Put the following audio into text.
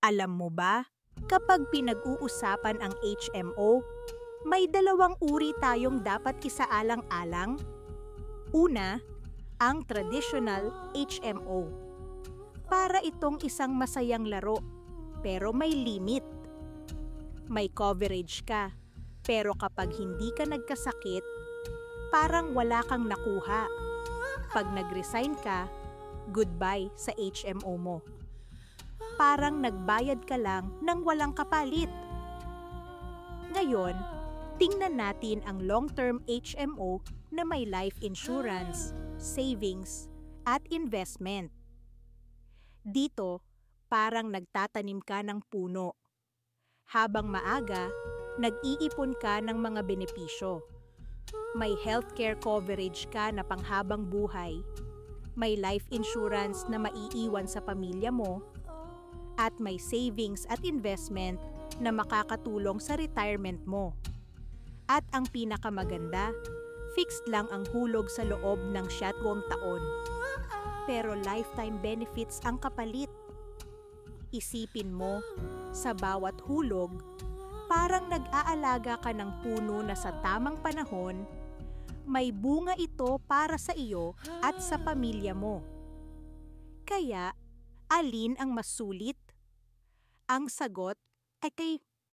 Alam mo ba, kapag pinag-uusapan ang HMO, may dalawang uri tayong dapat isaalang-alang. Una, ang traditional HMO. Para itong isang masayang laro, pero may limit. May coverage ka, pero kapag hindi ka nagkasakit, parang wala kang nakuha. Pag nag-resign ka, goodbye sa HMO mo. Parang nagbayad ka lang ng walang kapalit. Ngayon, tingnan natin ang long-term HMO na may life insurance, savings, at investment. Dito, parang nagtatanim ka ng puno. Habang maaga, nag-iipon ka ng mga benepisyo. May healthcare coverage ka na panghabang buhay. May life insurance na maiiwan sa pamilya mo. At may savings at investment na makakatulong sa retirement mo. At ang pinakamaganda, fixed lang ang hulog sa loob ng 7 taon. Pero lifetime benefits ang kapalit. Isipin mo, sa bawat hulog, parang nag-aalaga ka ng puno na sa tamang panahon, may bunga ito para sa iyo at sa pamilya mo. Kaya, alin ang mas sulit? Ang sagot ay kay